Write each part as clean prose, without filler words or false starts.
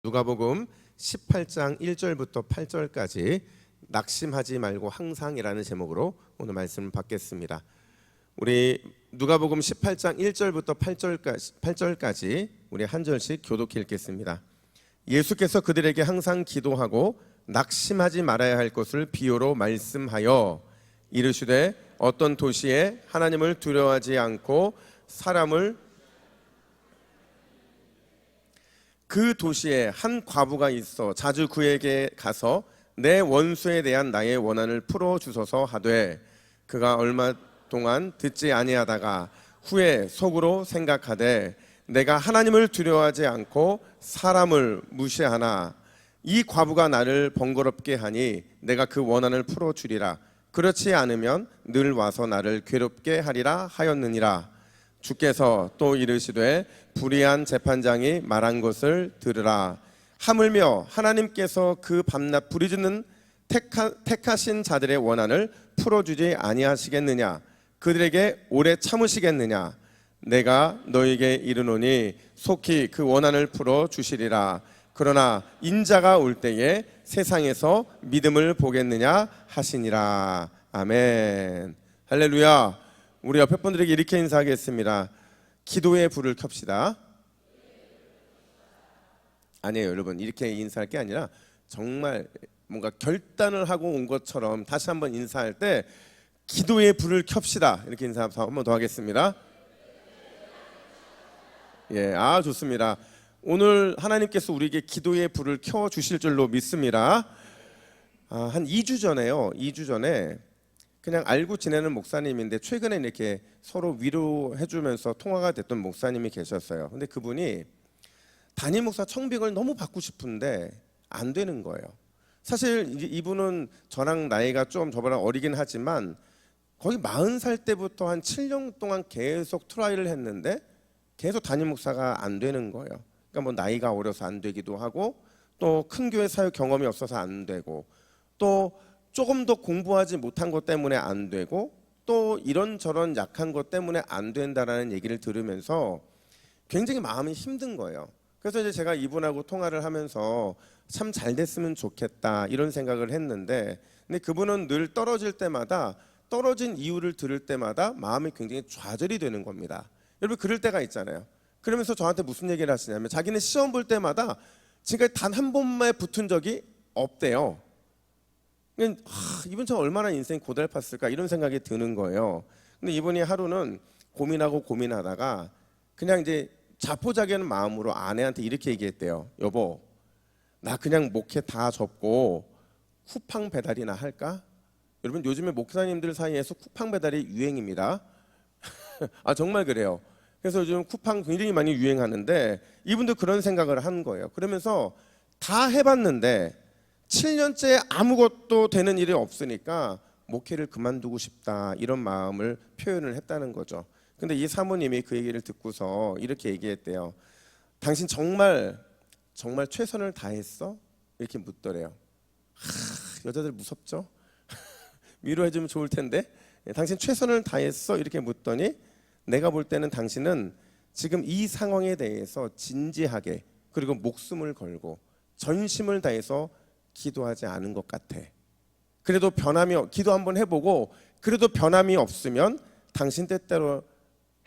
누가복음 18장 1절부터 8절까지 낙심하지 말고 항상이라는 제목으로 오늘 말씀을 받겠습니다. 우리 누가복음 18장 1절부터 8절까지 우리 한 절씩 교독해 읽겠습니다. 예수께서 그들에게 항상 기도하고 낙심하지 말아야 할 것을 비유로 말씀하여 이르시되 어떤 도시에 하나님을 두려워하지 않고 그 도시에 한 과부가 있어 자주 그에게 가서 내 원수에 대한 나의 원한을 풀어주소서 하되 그가 얼마 동안 듣지 아니하다가 후에 속으로 생각하되 내가 하나님을 두려워하지 않고 사람을 무시하나 이 과부가 나를 번거롭게 하니 내가 그 원한을 풀어주리라. 그렇지 않으면 늘 와서 나를 괴롭게 하리라 하였느니라. 주께서 또 이르시되 불의한 재판장이 말한 것을 들으라. 하물며 하나님께서 그 밤낮 부르짖는 택하신 자들의 원한을 풀어주지 아니하시겠느냐? 그들에게 오래 참으시겠느냐? 내가 너에게 이르노니 속히 그 원한을 풀어주시리라. 그러나 인자가 올 때에 세상에서 믿음을 보겠느냐 하시니라. 아멘. 할렐루야. 우리 옆에 분들에게 이렇게 인사하겠습니다. 기도의 불을 켭시다. 아니에요, 여러분. 이렇게 인사할 게 아니라 정말 뭔가 결단을 하고 온 것처럼 다시 한번 인사할 때 기도의 불을 켭시다. 이렇게 인사 한번 더 하겠습니다. 예, 좋습니다. 오늘 하나님께서 우리에게 기도의 불을 켜 주실 줄로 믿습니다. 한 2주 전에요. 2주 전에 그냥 알고 지내는 목사님인데 최근에 이렇게 서로 위로해 주면서 통화가 됐던 목사님이 계셨어요. 근데 그분이 담임 목사 청빙을 너무 받고 싶은데 안 되는 거예요. 사실 이분은 저랑 나이가 좀 저보다 어리긴 하지만 거의 40살 때부터 한 7년 동안 계속 트라이를 했는데 계속 담임 목사가 안 되는 거예요. 그러니까 뭐 나이가 어려서 안 되기도 하고 또 큰 교회 사역 경험이 없어서 안 되고 또 조금 더 공부하지 못한 것 때문에 안 되고 또 이런저런 약한 것 때문에 안 된다라는 얘기를 들으면서 굉장히 마음이 힘든 거예요. 그래서 이제 제가 이분하고 통화를 하면서 참 잘 됐으면 좋겠다 이런 생각을 했는데 근데 그분은 늘 떨어질 때마다 떨어진 이유를 들을 때마다 마음이 굉장히 좌절이 되는 겁니다. 여러분 그럴 때가 있잖아요. 그러면서 저한테 무슨 얘기를 하시냐면 자기는 시험 볼 때마다 지금까지 단 한 번만 붙은 적이 없대요. 이분 참 얼마나 인생이 고달팠을까 이런 생각이 드는 거예요. 근데 이분이 하루는 고민하고 고민하다가 그냥 이제 자포자기하는 마음으로 아내한테 이렇게 얘기했대요. 여보, 나 그냥 목회 다 접고 쿠팡 배달이나 할까? 여러분 요즘에 목사님들 사이에서 쿠팡 배달이 유행입니다. 정말 그래요. 그래서 요즘 쿠팡 굉장히 많이 유행하는데 이분도 그런 생각을 한 거예요. 그러면서 다 해봤는데 7년째 아무것도 되는 일이 없으니까 목회를 그만두고 싶다 이런 마음을 표현을 했다는 거죠. 근데 이 사모님이 그 얘기를 듣고서 이렇게 얘기했대요. 당신 정말 최선을 다했어? 이렇게 묻더래요. 여자들 무섭죠? 위로해주면 좋을 텐데 당신 최선을 다했어? 이렇게 묻더니 내가 볼 때는 당신은 지금 이 상황에 대해서 진지하게 그리고 목숨을 걸고 전심을 다해서 기도하지 않은 것 같아. 그래도 기도 한번 해보고 그래도 변함이 없으면 당신 뜻대로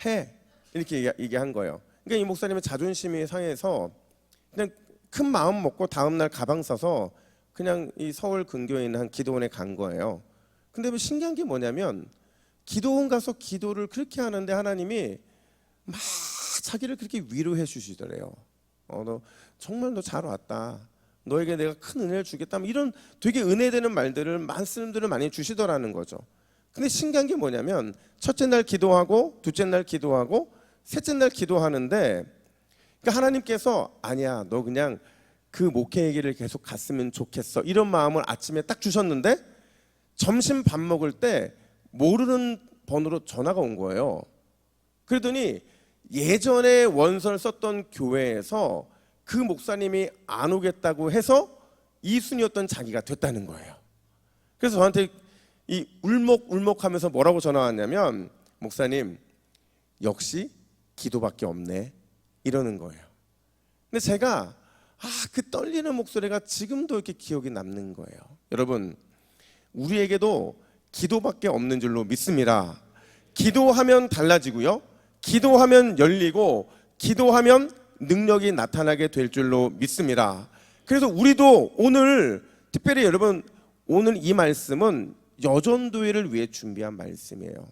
해 이렇게 얘기한 거예요. 그러니까 이 목사님은 자존심이 상해서 그냥 큰 마음 먹고 다음날 가방 싸서 그냥 이 서울 근교에 있는 한 기도원에 간 거예요. 근데 뭐 신기한 게 뭐냐면 기도원 가서 기도를 그렇게 하는데 하나님이 막 자기를 그렇게 위로해 주시더래요. 너 정말 너 잘 왔다. 너에게 내가 큰 은혜를 주겠다. 이런 되게 은혜되는 말씀들을 많이 주시더라는 거죠. 근데 신기한 게 뭐냐면 첫째 날 기도하고 둘째 날 기도하고 셋째 날 기도하는데 그러니까 하나님께서 아니야 너 그냥 그 목회의 길을 계속 갔으면 좋겠어 이런 마음을 아침에 딱 주셨는데 점심 밥 먹을 때 모르는 번호로 전화가 온 거예요. 그러더니 예전에 원서를 썼던 교회에서 그 목사님이 안 오겠다고 해서 2순위였던 자기가 됐다는 거예요. 그래서 저한테 이 울먹울먹하면서 뭐라고 전화 왔냐면 목사님 역시 기도밖에 없네 이러는 거예요. 근데 제가 그 떨리는 목소리가 지금도 이렇게 기억이 남는 거예요. 여러분, 우리에게도 기도밖에 없는 줄로 믿습니다. 기도하면 달라지고요, 기도하면 열리고, 기도하면 능력이 나타나게 될 줄로 믿습니다. 그래서 우리도 오늘 특별히 여러분, 오늘 이 말씀은 여전도회를 위해 준비한 말씀이에요.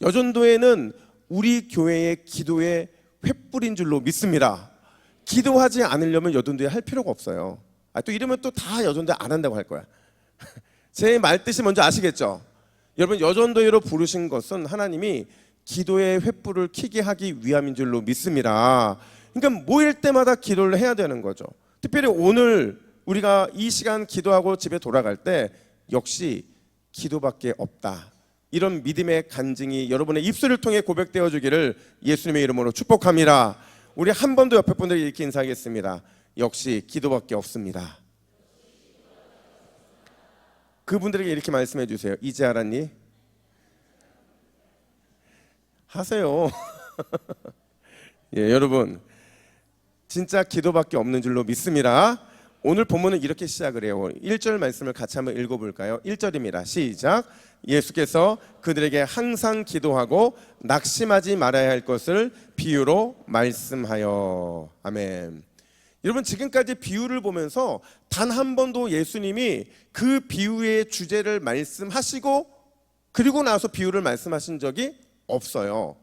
여전도회는 우리 교회의 기도의 횃불인 줄로 믿습니다. 기도하지 않으려면 여전도회 할 필요가 없어요. 또 이러면 또 다 여전도회 안 한다고 할 거야. 제 말 뜻이 먼저 아시겠죠? 여러분, 여전도회로 부르신 것은 하나님이 기도의 횃불을 켜게 하기 위함인 줄로 믿습니다. 그러니까 모일 때마다 기도를 해야 되는 거죠. 특별히 오늘 우리가 이 시간 기도하고 집에 돌아갈 때 역시 기도밖에 없다, 이런 믿음의 간증이 여러분의 입술을 통해 고백되어 주기를 예수님의 이름으로 축복합니다. 우리 한 번 더 옆에 분들에게 이렇게 인사하겠습니다. 역시 기도밖에 없습니다. 그분들에게 이렇게 말씀해 주세요. 이제 알았니? 하세요. 예, 여러분, 진짜 기도밖에 없는 줄로 믿습니다. 오늘 본문은 이렇게 시작을 해요. 1절 말씀을 같이 한번 읽어볼까요? 1절입니다. 시작. 예수께서 그들에게 항상 기도하고 낙심하지 말아야 할 것을 비유로 말씀하여. 아멘. 여러분, 지금까지 비유를 보면서 단 한 번도 예수님이 그 비유의 주제를 말씀하시고 그리고 나서 비유를 말씀하신 적이 없어요.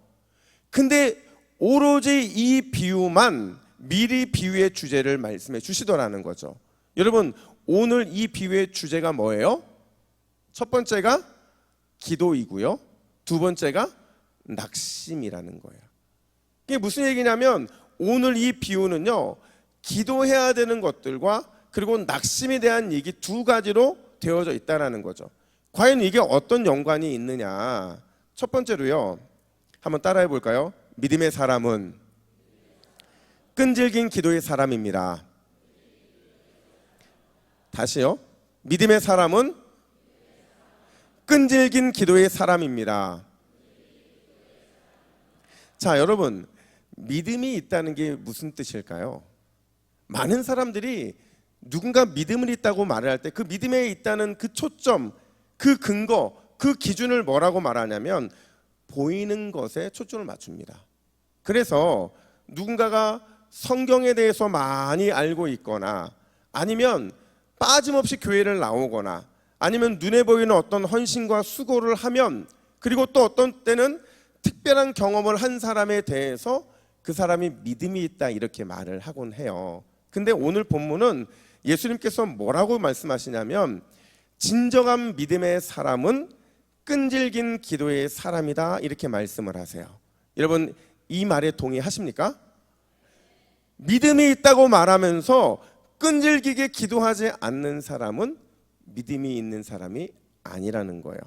근데 오로지 이 비유만 미리 비유의 주제를 말씀해 주시더라는 거죠. 여러분, 오늘 이 비유의 주제가 뭐예요? 첫 번째가 기도이고요, 두 번째가 낙심이라는 거예요. 이게 무슨 얘기냐면 오늘 이 비유는요, 기도해야 되는 것들과 그리고 낙심에 대한 얘기 두 가지로 되어져 있다는 거죠. 과연 이게 어떤 연관이 있느냐? 첫 번째로요, 한번 따라해 볼까요? 믿음의 사람은 끈질긴 기도의 사람입니다. 다시요. 믿음의 사람은 끈질긴 기도의 사람입니다. 자, 여러분, 믿음이 있다는 게 무슨 뜻일까요? 많은 사람들이 누군가 믿음을 있다고 말을 할 때 그 믿음에 있다는 그 초점, 그 근거, 그 기준을 뭐라고 말하냐면 보이는 것에 초점을 맞춥니다. 그래서 누군가가 성경에 대해서 많이 알고 있거나 아니면 빠짐없이 교회를 나오거나 아니면 눈에 보이는 어떤 헌신과 수고를 하면, 그리고 또 어떤 때는 특별한 경험을 한 사람에 대해서 그 사람이 믿음이 있다 이렇게 말을 하곤 해요. 근데 오늘 본문은 예수님께서 뭐라고 말씀하시냐면 진정한 믿음의 사람은 끈질긴 기도의 사람이다 이렇게 말씀을 하세요. 여러분, 이 말에 동의하십니까? 믿음이 있다고 말하면서 끈질기게 기도하지 않는 사람은 믿음이 있는 사람이 아니라는 거예요.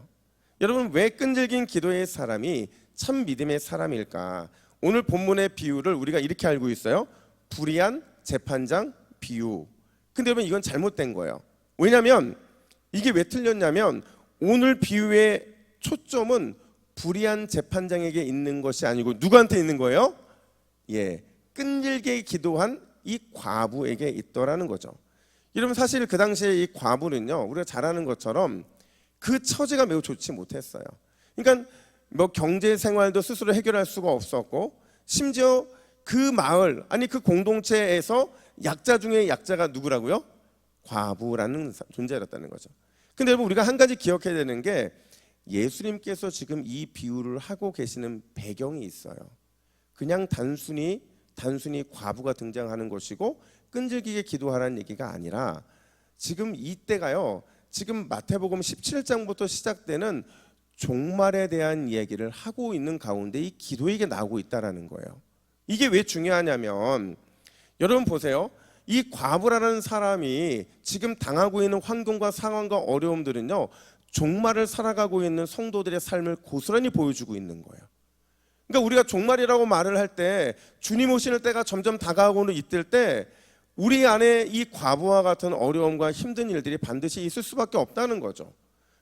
여러분, 왜 끈질긴 기도의 사람이 참 믿음의 사람일까? 오늘 본문의 비유를 우리가 이렇게 알고 있어요. 불의한 재판장 비유. 근데 여러분, 이건 잘못된 거예요. 왜냐하면 이게 왜 틀렸냐면 오늘 비유의 초점은 불의한 재판장에게 있는 것이 아니고 누구한테 있는 거예요? 예, 끈질게 기도한 이 과부에게 있더라는 거죠. 여러분, 사실 그 당시에 이 과부는요, 우리가 잘 아는 것처럼 그 처지가 매우 좋지 못했어요. 그러니까 뭐 경제 생활도 스스로 해결할 수가 없었고, 심지어 그 마을, 아니 그 공동체에서 약자 중에 약자가 누구라고요? 과부라는 존재였다는 거죠. 근데 여러분, 우리가 한 가지 기억해야 되는 게 예수님께서 지금 이 비유를 하고 계시는 배경이 있어요. 그냥 단순히 과부가 등장하는 것이고 끈질기게 기도하라는 얘기가 아니라 지금 이때가요, 지금 마태복음 17장부터 시작되는 종말에 대한 이야기를 하고 있는 가운데 이 기도 얘기가 나오고 있다는 거예요. 이게 왜 중요하냐면 여러분 보세요. 이 과부라는 사람이 지금 당하고 있는 환경과 상황과 어려움들은요, 종말을 살아가고 있는 성도들의 삶을 고스란히 보여주고 있는 거예요. 그러니까 우리가 종말이라고 말을 할 때 주님 오시는 때가 점점 다가오고 있을 때 우리 안에 이 과부와 같은 어려움과 힘든 일들이 반드시 있을 수밖에 없다는 거죠.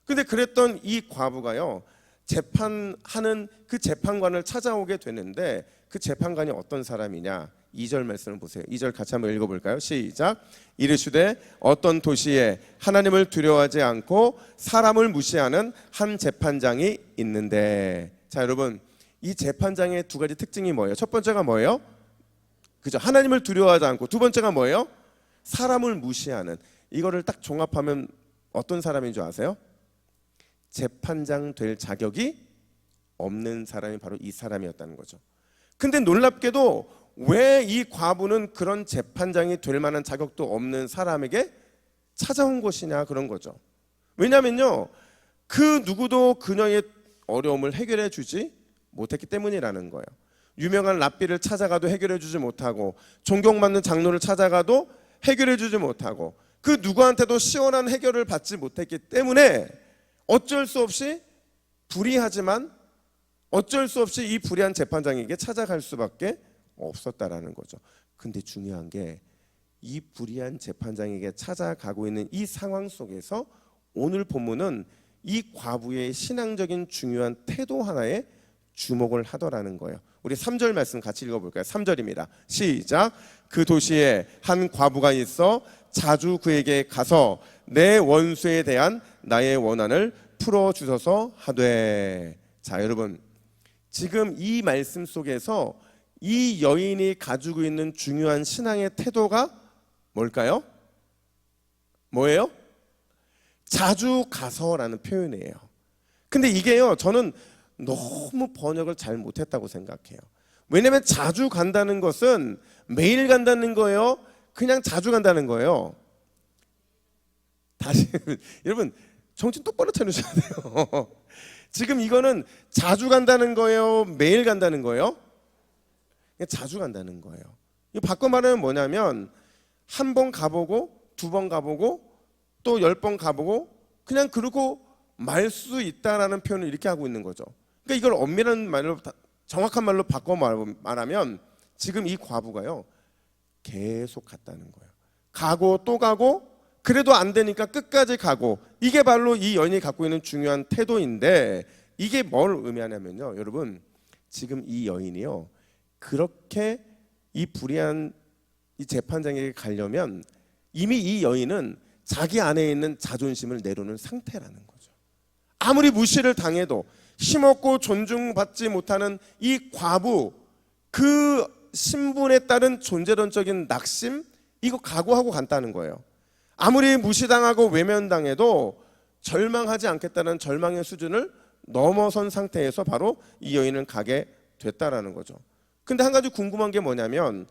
근데 그랬던 이 과부가요, 재판하는 그 재판관을 찾아오게 되는데 그 재판관이 어떤 사람이냐? 2절 말씀을 보세요. 2절 같이 한번 읽어볼까요? 시작. 이르시되 어떤 도시에 하나님을 두려워하지 않고 사람을 무시하는 한 재판장이 있는데. 자, 여러분, 이 재판장의 두 가지 특징이 뭐예요? 첫 번째가 뭐예요? 그죠? 하나님을 두려워하지 않고. 두 번째가 뭐예요? 사람을 무시하는. 이거를 딱 종합하면 어떤 사람인 줄 아세요? 재판장 될 자격이 없는 사람이 바로 이 사람이었다는 거죠. 근데 놀랍게도 왜 이 과부는 그런 재판장이 될 만한 자격도 없는 사람에게 찾아온 것이냐, 그런 거죠. 왜냐면요, 그 누구도 그녀의 어려움을 해결해 주지 못했기 때문이라는 거예요. 유명한 랍비를 찾아가도 해결해 주지 못하고, 존경받는 장로를 찾아가도 해결해 주지 못하고, 그 누구한테도 시원한 해결을 받지 못했기 때문에 어쩔 수 없이 불의하지만 어쩔 수 없이 이 불의한 재판장에게 찾아갈 수밖에 없었다라는 거죠. 근데 중요한 게 이 불의한 재판장에게 찾아가고 있는 이 상황 속에서 오늘 본문은 이 과부의 신앙적인 중요한 태도 하나에 주목을 하더라는 거예요. 우리 3절 말씀 같이 읽어볼까요? 3절입니다. 시작. 그 도시에 한 과부가 있어 자주 그에게 가서 내 원수에 대한 나의 원한을 풀어주소서 하되. 자, 여러분, 지금 이 말씀 속에서 이 여인이 가지고 있는 중요한 신앙의 태도가 뭘까요? 뭐예요? 자주 가서라는 표현이에요. 근데 이게요, 저는 너무 번역을 잘 못했다고 생각해요. 왜냐하면 자주 간다는 것은 매일 간다는 거예요? 그냥 자주 간다는 거예요? 다시 여러분, 정신 똑바로 차리셔야 돼요. 지금 이거는 자주 간다는 거예요? 매일 간다는 거예요? 그냥 자주 간다는 거예요. 이거 바꿔 말하면 뭐냐면 한 번 가보고, 두 번 가보고, 또 10번 가보고, 그냥 그러고 말 수 있다라는 표현을 이렇게 하고 있는 거죠. 그러니까 이걸 엄밀한 말로, 정확한 말로 바꿔 말하면 지금 이 과부가요, 계속 갔다는 거예요. 가고 또 가고, 그래도 안 되니까 끝까지 가고, 이게 바로 이 여인이 갖고 있는 중요한 태도인데, 이게 뭘 의미하냐면요, 여러분, 지금 이 여인이요, 그렇게 이 불의한 이 재판장에게 가려면 이미 이 여인은 자기 안에 있는 자존심을 내려놓은 상태라는 거죠. 아무리 무시를 당해도 힘없고 존중받지 못하는 이 과부, 그 신분에 따른 존재론적인 낙심, 이거 각오하고 간다는 거예요. 아무리 무시당하고 외면당해도 절망하지 않겠다는 절망의 수준을 넘어선 상태에서 바로 이 여인은 가게 됐다라는 거죠. 근데 한 가지 궁금한 게 뭐냐면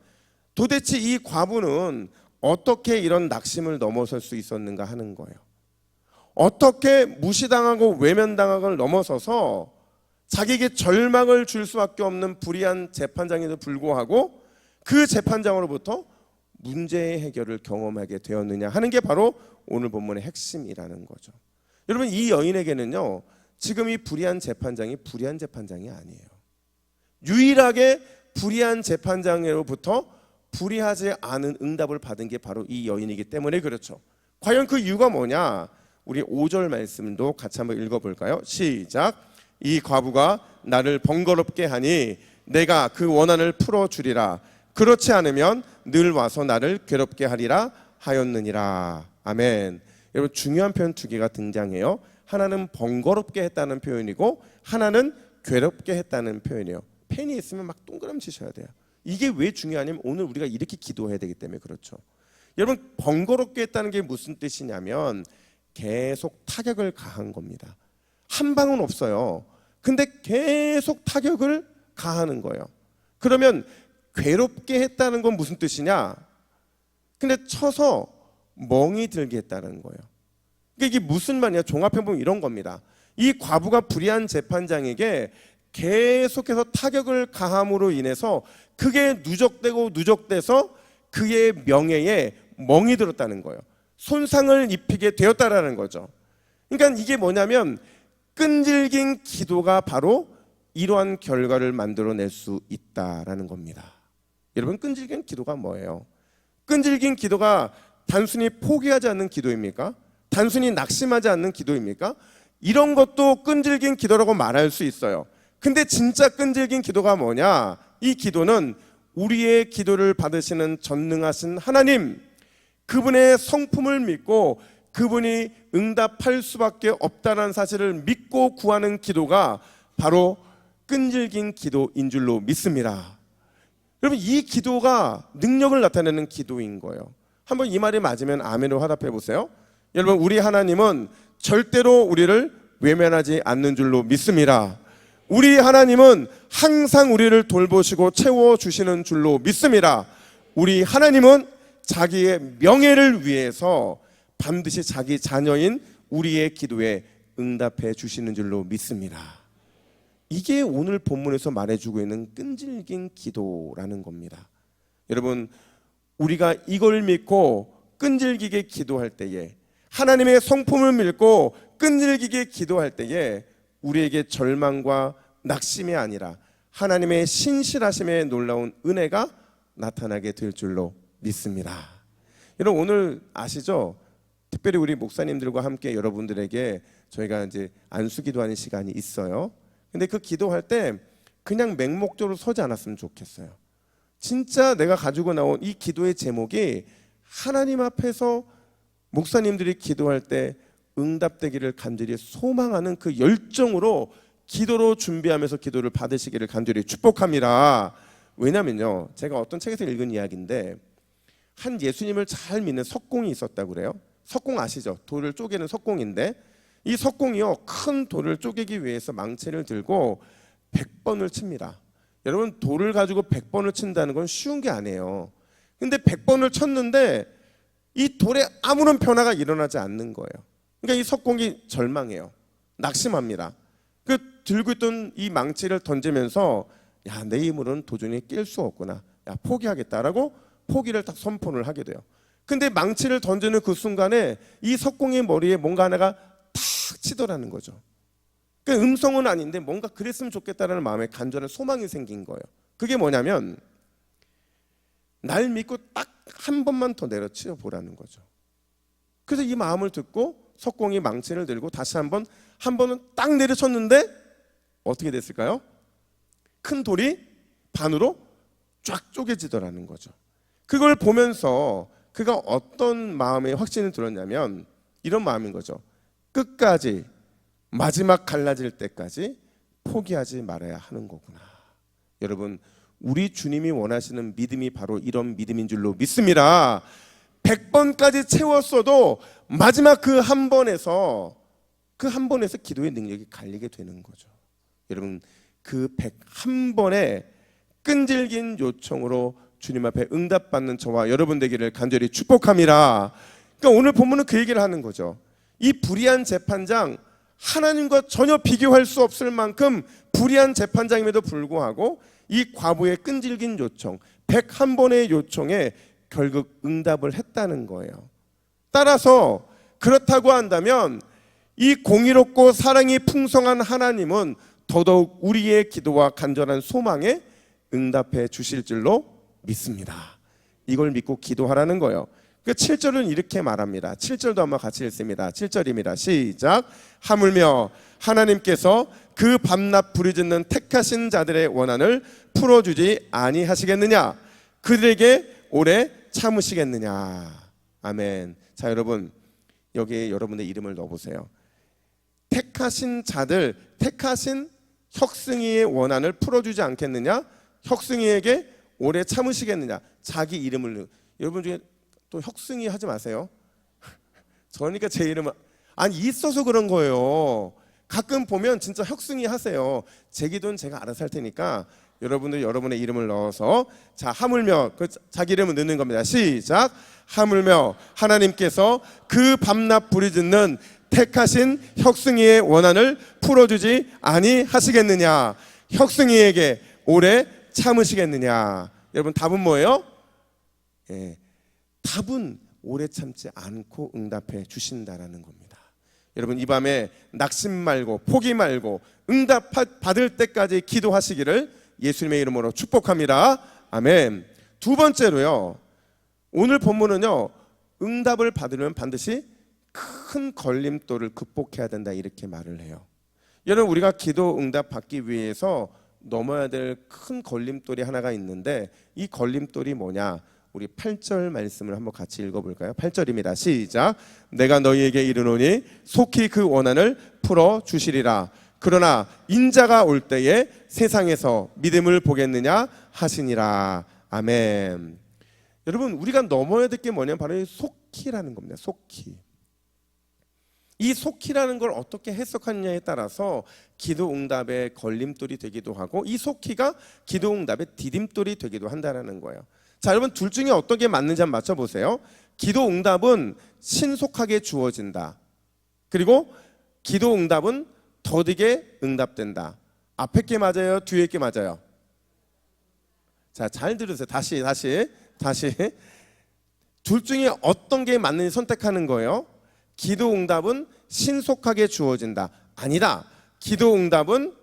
도대체 이 과부는 어떻게 이런 낙심을 넘어설 수 있었는가 하는 거예요. 어떻게 무시당하고 외면당하고 넘어서서 자기에게 절망을 줄 수밖에 없는 불의한 재판장에도 불구하고 그 재판장으로부터 문제의 해결을 경험하게 되었느냐 하는 게 바로 오늘 본문의 핵심이라는 거죠. 여러분, 이 여인에게는요, 지금 이 불의한 재판장이 불의한 재판장이 아니에요. 유일하게 불의한 재판장으로부터 불의하지 않은 응답을 받은 게 바로 이 여인이기 때문에 그렇죠. 과연 그 이유가 뭐냐? 우리 5절 말씀도 같이 한번 읽어볼까요? 시작. 이 과부가 나를 번거롭게 하니 내가 그 원한을 풀어주리라. 그렇지 않으면 늘 와서 나를 괴롭게 하리라 하였느니라. 아멘. 여러분, 중요한 표현 두 개가 등장해요. 하나는 번거롭게 했다는 표현이고 하나는 괴롭게 했다는 표현이에요. 펜이 있으면 막 동그라미 치셔야 돼요. 이게 왜 중요하냐면 오늘 우리가 이렇게 기도해야 되기 때문에 그렇죠. 여러분, 번거롭게 했다는 게 무슨 뜻이냐면 계속 타격을 가한 겁니다. 한 방은 없어요. 근데 계속 타격을 가하는 거예요. 그러면 괴롭게 했다는 건 무슨 뜻이냐? 근데 쳐서 멍이 들게 했다는 거예요. 그러니까 이게 무슨 말이냐? 종합해보면 이런 겁니다. 이 과부가 불의한 재판장에게 계속해서 타격을 가함으로 인해서 그게 누적돼서 그의 명예에 멍이 들었다는 거예요. 손상을 입히게 되었다라는 거죠. 그러니까 이게 뭐냐면 끈질긴 기도가 바로 이러한 결과를 만들어낼 수 있다라는 겁니다. 여러분, 끈질긴 기도가 뭐예요? 끈질긴 기도가 단순히 포기하지 않는 기도입니까? 단순히 낙심하지 않는 기도입니까? 이런 것도 끈질긴 기도라고 말할 수 있어요. 근데 진짜 끈질긴 기도가 뭐냐? 이 기도는 우리의 기도를 받으시는 전능하신 하나님, 그분의 성품을 믿고 그분이 응답할 수밖에 없다는 사실을 믿고 구하는 기도가 바로 끈질긴 기도인 줄로 믿습니다. 여러분, 이 기도가 능력을 나타내는 기도인 거예요. 한번 이 말이 맞으면 아멘으로 화답해 보세요. 여러분, 우리 하나님은 절대로 우리를 외면하지 않는 줄로 믿습니다. 우리 하나님은 항상 우리를 돌보시고 채워주시는 줄로 믿습니다. 우리 하나님은 자기의 명예를 위해서 반드시 자기 자녀인 우리의 기도에 응답해 주시는 줄로 믿습니다. 이게 오늘 본문에서 말해주고 있는 끈질긴 기도라는 겁니다. 여러분, 우리가 이걸 믿고 끈질기게 기도할 때에, 하나님의 성품을 믿고 끈질기게 기도할 때에 우리에게 절망과 낙심이 아니라 하나님의 신실하심의 놀라운 은혜가 나타나게 될 줄로 믿습니다. 여러분, 오늘 아시죠? 특별히 우리 목사님들과 함께 여러분들에게 저희가 이제 안수 기도하는 시간이 있어요. 근데 그 기도할 때 그냥 맹목적으로 서지 않았으면 좋겠어요. 진짜 내가 가지고 나온 이 기도의 제목이 하나님 앞에서 목사님들이 기도할 때 응답되기를 간절히 소망하는 그 열정으로 기도로 준비하면서 기도를 받으시기를 간절히 축복합니다. 왜냐면요, 제가 어떤 책에서 읽은 이야기인데 한 예수님을 잘 믿는 석공이 있었다고 그래요. 석공 아시죠? 돌을 쪼개는 석공인데 이 석공이요, 큰 돌을 쪼개기 위해서 망치를 들고 100번을 칩니다. 여러분, 돌을 가지고 100번을 친다는 건 쉬운 게 아니에요. 근데 100번을 쳤는데 이 돌에 아무런 변화가 일어나지 않는 거예요. 그러니까 이 석공이 절망해요. 낙심합니다. 그 들고 있던 이 망치를 던지면서 야, 내 힘으로는 도저히 깰 수 없구나. 야, 포기하겠다라고 포기를 딱 선포를 하게 돼요. 근데 망치를 던지는 그 순간에 이 석공의 머리에 뭔가 하나가 탁 치더라는 거죠. 그 음성은 아닌데 뭔가 그랬으면 좋겠다라는 마음에 간절한 소망이 생긴 거예요. 그게 뭐냐면 날 믿고 딱 한 번만 더 내려치워 보라는 거죠. 그래서 이 마음을 듣고 석공이 망치를 들고 다시 한 번은 딱 내려쳤는데 어떻게 됐을까요? 큰 돌이 반으로 쫙 쪼개지더라는 거죠. 그걸 보면서 그가 어떤 마음의 확신이 들었냐면 이런 마음인 거죠. 끝까지, 마지막 갈라질 때까지 포기하지 말아야 하는 거구나. 여러분, 우리 주님이 원하시는 믿음이 바로 이런 믿음인 줄로 믿습니다. 100번까지 채웠어도 마지막 그 한 번에서 기도의 능력이 갈리게 되는 거죠. 여러분, 그 101번의 끈질긴 요청으로 주님 앞에 응답받는 저와 여러분 되기를 간절히 축복합니다. 그러니까 오늘 본문은 그 얘기를 하는 거죠. 이 불의한 재판장, 하나님과 전혀 비교할 수 없을 만큼 불의한 재판장임에도 불구하고 이 과부의 끈질긴 요청, 101번의 요청에 결국 응답을 했다는 거예요. 따라서 그렇다고 한다면 이 공의롭고 사랑이 풍성한 하나님은 더더욱 우리의 기도와 간절한 소망에 응답해 주실 줄로 믿습니다. 이걸 믿고 기도하라는 거예요. 그 7절은 이렇게 말합니다. 7절도 한번 같이 읽습니다. 7절입니다. 시작. 하물며 하나님께서 그 밤낮 부르짖는 택하신 자들의 원한을 풀어주지 아니하시겠느냐? 그들에게 오래 참으시겠느냐? 아멘. 자, 여러분, 여기에 여러분의 이름을 넣어보세요. 택하신 자들, 택하신 혁승이의 원한을 풀어주지 않겠느냐? 혁승이에게 오래 참으시겠느냐? 자기 이름을, 여러분 중에 또 혁승이 하지 마세요. 저러니까 제 이름은 아니 있어서 그런 거예요. 가끔 보면 진짜 혁승이 하세요. 제 기도는 제가 알아서 할 테니까 여러분들 여러분의 이름을 넣어서, 자, 하물며, 그 자기 이름을 넣는 겁니다. 시작. 하물며 하나님께서 그 밤낮 부르짖는 택하신 혁승이의 원한을 풀어주지 아니하시겠느냐? 혁승이에게 오래 참으시겠느냐? 여러분, 답은 뭐예요? 예, 답은 오래 참지 않고 응답해 주신다라는 겁니다. 여러분, 이 밤에 낙심 말고 포기 말고 응답 받을 때까지 기도하시기를 예수님의 이름으로 축복합니다. 아멘. 두 번째로요, 오늘 본문은요, 응답을 받으려면 반드시 큰 걸림돌을 극복해야 된다 이렇게 말을 해요. 여러분, 우리가 기도 응답 받기 위해서 넘어야 될 큰 걸림돌이 하나가 있는데 이 걸림돌이 뭐냐? 우리 8절 말씀을 한번 같이 읽어볼까요? 8절입니다. 시작. 내가 너희에게 이르노니 속히 그 원한을 풀어주시리라. 그러나 인자가 올 때에 세상에서 믿음을 보겠느냐 하시니라. 아멘. 여러분, 우리가 넘어야 될 게 뭐냐면 바로 이 속히라는 겁니다. 속히. 이 속히라는 걸 어떻게 해석하느냐에 따라서 기도 응답의 걸림돌이 되기도 하고 이 속히가 기도 응답의 디딤돌이 되기도 한다는 거예요. 자, 여러분, 둘 중에 어떤 게 맞는지 한번 맞춰보세요. 기도 응답은 신속하게 주어진다. 그리고 기도 응답은 더디게 응답된다. 앞에 게 맞아요? 뒤에 게 맞아요? 자, 잘 들으세요. 다시. 둘 중에 어떤 게 맞는지 선택하는 거예요. 기도 응답은 신속하게 주어진다. 아니다. 기도 응답은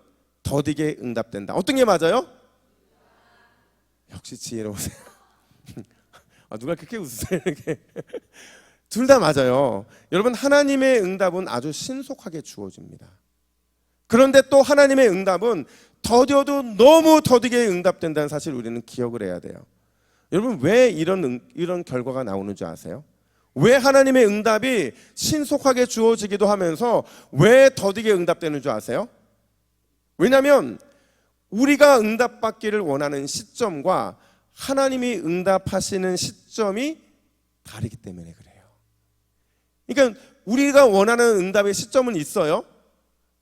더디게 응답된다. 어떤 게 맞아요? 역시 지혜로우세요. 누가 그렇게 웃으세요? 둘 다 맞아요. 여러분, 하나님의 응답은 아주 신속하게 주어집니다. 그런데 또 하나님의 응답은 더뎌도 너무 더디게 응답된다는 사실 우리는 기억을 해야 돼요. 여러분, 왜 이런 결과가 나오는 줄 아세요? 왜 하나님의 응답이 신속하게 주어지기도 하면서 왜 더디게 응답되는 줄 아세요? 왜냐하면 우리가 응답받기를 원하는 시점과 하나님이 응답하시는 시점이 다르기 때문에 그래요. 그러니까 우리가 원하는 응답의 시점은 있어요.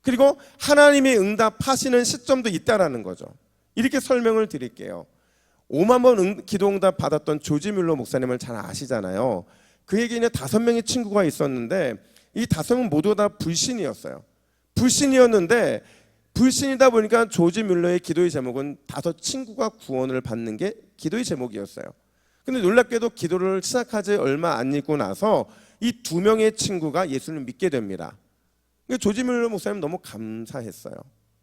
그리고 하나님이 응답하시는 시점도 있다라는 거죠. 이렇게 설명을 드릴게요. 5만 번 기도 응답 받았던 조지 뮬러 목사님을 잘 아시잖아요. 그에게는 5명의 친구가 있었는데 이 5명 모두 다 불신이었어요. 불신이었는데 불신이다 보니까 조지 뮬러의 기도의 제목은 5 친구가 구원을 받는 게 기도의 제목이었어요. 근데 놀랍게도 기도를 시작하지 얼마 안 있고 나서 이 2명의 친구가 예수를 믿게 됩니다. 조지 뮬러 목사님 너무 감사했어요.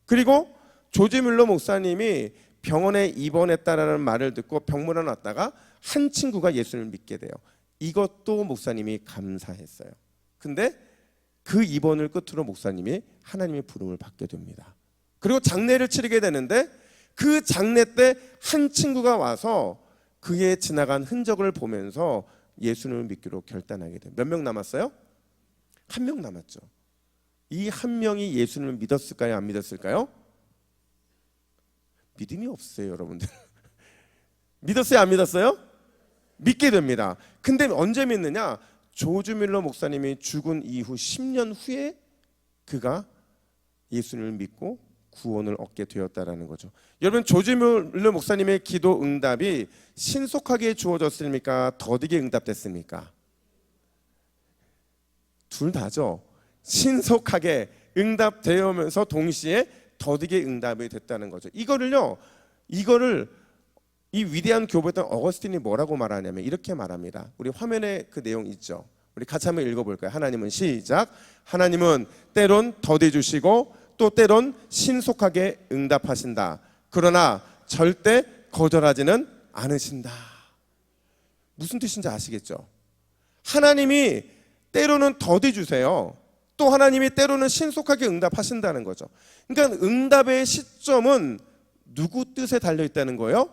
그리고 조지 뮬러 목사님이 병원에 입원했다라는 말을 듣고 병문안 왔다가 한 친구가 예수를 믿게 돼요. 이것도 목사님이 감사했어요. 근데 그 입원을 끝으로 목사님이 하나님의 부름을 받게 됩니다. 그리고 장례를 치르게 되는데 그 장례 때 한 친구가 와서 그의 지나간 흔적을 보면서 예수님을 믿기로 결단하게 돼요. 몇 명 남았어요? 1명 남았죠. 이 1명이 예수님을 믿었을까요? 안 믿었을까요? 믿음이 없어요, 여러분들. 믿었어요? 안 믿었어요? 믿게 됩니다. 근데 언제 믿느냐? 조지 뮬러 목사님이 죽은 이후 10년 후에 그가 예수님을 믿고 구원을 얻게 되었다라는 거죠. 여러분, 조지 뮬러 목사님의 기도 응답이 신속하게 주어졌습니까? 더디게 응답됐습니까? 둘 다죠. 신속하게 응답되면서 동시에 더디게 응답이 됐다는 거죠. 이거를 이 위대한 교부였던 어거스틴이 뭐라고 말하냐면 이렇게 말합니다. 우리 화면에 그 내용 있죠. 우리 같이 한번 읽어볼까요? 하나님은 시작. 하나님은 때론 더디 주시고 또 때론 신속하게 응답하신다. 그러나 절대 거절하지는 않으신다. 무슨 뜻인지 아시겠죠? 하나님이 때로는 더디 주세요. 또 하나님이 때로는 신속하게 응답하신다는 거죠. 그러니까 응답의 시점은 누구 뜻에 달려 있다는 거예요?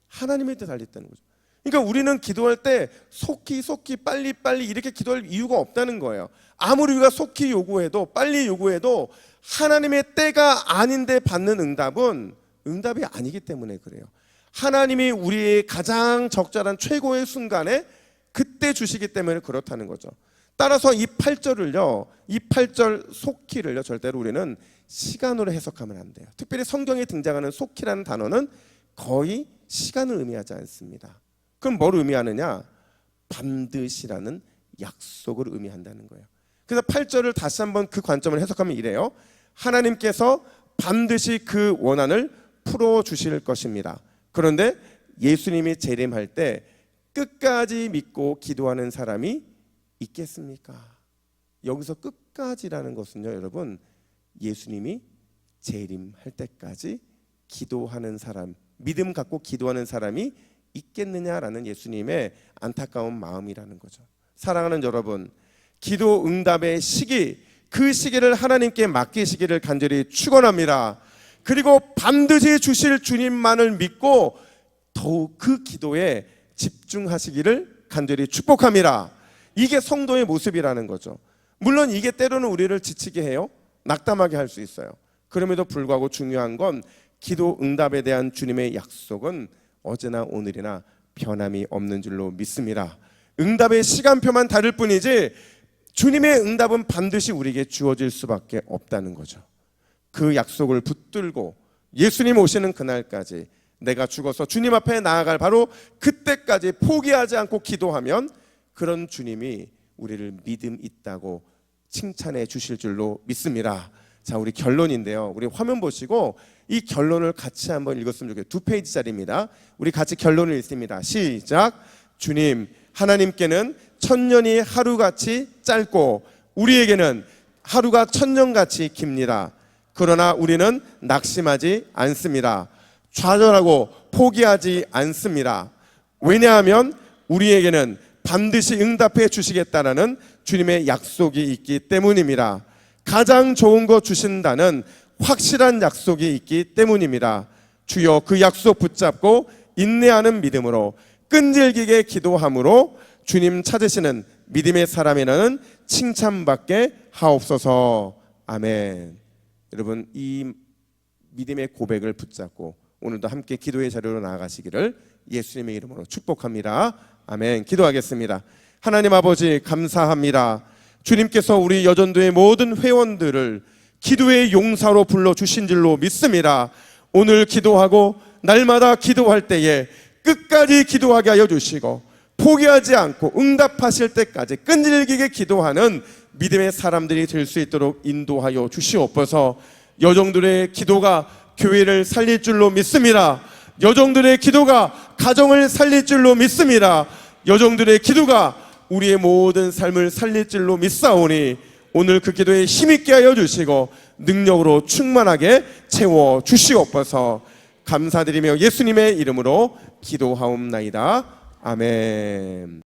하나님의 뜻에 달려 있다는 거죠. 그러니까 우리는 기도할 때 속히 빨리 이렇게 기도할 이유가 없다는 거예요. 아무리 우리가 속히 요구해도 빨리 요구해도 하나님의 때가 아닌데 받는 응답은 응답이 아니기 때문에 그래요. 하나님이 우리의 가장 적절한 최고의 순간에 그때 주시기 때문에 그렇다는 거죠. 따라서 이 8절을요, 이 8절 속히를요, 절대로 우리는 시간으로 해석하면 안 돼요. 특별히 성경에 등장하는 속히라는 단어는 거의 시간을 의미하지 않습니다. 그럼 뭘 의미하느냐? 반드시라는 약속을 의미한다는 거예요. 그래서 8절을 다시 한번 그 관점을 해석하면 이래요. 하나님께서 반드시 그 원한을 풀어주실 것입니다. 그런데 예수님이 재림할 때 끝까지 믿고 기도하는 사람이 있겠습니까? 여기서 끝까지라는 것은요, 여러분, 예수님이 재림할 때까지 기도하는 사람, 믿음 갖고 기도하는 사람이 있겠느냐라는 예수님의 안타까운 마음이라는 거죠. 사랑하는 여러분, 기도 응답의 시기, 그 시기를 하나님께 맡기시기를 간절히 축원합니다. 그리고 반드시 주실 주님만을 믿고 더욱 그 기도에 집중하시기를 간절히 축복합니다. 이게 성도의 모습이라는 거죠. 물론 이게 때로는 우리를 지치게 해요. 낙담하게 할 수 있어요. 그럼에도 불구하고 중요한 건 기도 응답에 대한 주님의 약속은 어제나 오늘이나 변함이 없는 줄로 믿습니다. 응답의 시간표만 다를 뿐이지 주님의 응답은 반드시 우리에게 주어질 수밖에 없다는 거죠. 그 약속을 붙들고 예수님 오시는 그날까지 내가 죽어서 주님 앞에 나아갈 바로 그때까지 포기하지 않고 기도하면 그런 주님이 우리를 믿음 있다고 칭찬해 주실 줄로 믿습니다. 자, 우리 결론인데요. 우리 화면 보시고 이 결론을 같이 한번 읽었으면 좋겠어요. 2페이지짜리입니다. 우리 같이 결론을 읽습니다. 시작. 주님, 하나님께는 천년이 하루같이 짧고 우리에게는 하루가 천년같이 깁니다. 그러나 우리는 낙심하지 않습니다. 좌절하고 포기하지 않습니다. 왜냐하면 우리에게는 반드시 응답해 주시겠다라는 주님의 약속이 있기 때문입니다. 가장 좋은 거 주신다는 확실한 약속이 있기 때문입니다. 주여 그 약속 붙잡고 인내하는 믿음으로 끈질기게 기도함으로 주님 찾으시는 믿음의 사람이라는 칭찬받게 하옵소서. 아멘. 여러분, 이 믿음의 고백을 붙잡고 오늘도 함께 기도의 자리로 나아가시기를 예수님의 이름으로 축복합니다. 아멘. 기도하겠습니다. 하나님 아버지 감사합니다. 주님께서 우리 여전도의 모든 회원들을 기도의 용사로 불러주신 줄로 믿습니다. 오늘 기도하고 날마다 기도할 때에 끝까지 기도하게 하여 주시고 포기하지 않고 응답하실 때까지 끈질기게 기도하는 믿음의 사람들이 될 수 있도록 인도하여 주시옵소서. 여종들의 기도가 교회를 살릴 줄로 믿습니다. 여종들의 기도가 가정을 살릴 줄로 믿습니다. 여종들의 기도가 우리의 모든 삶을 살릴 줄로 믿사오니 오늘 그 기도에 힘있게 하여 주시고 능력으로 충만하게 채워 주시옵소서. 감사드리며 예수님의 이름으로 기도하옵나이다. 아멘.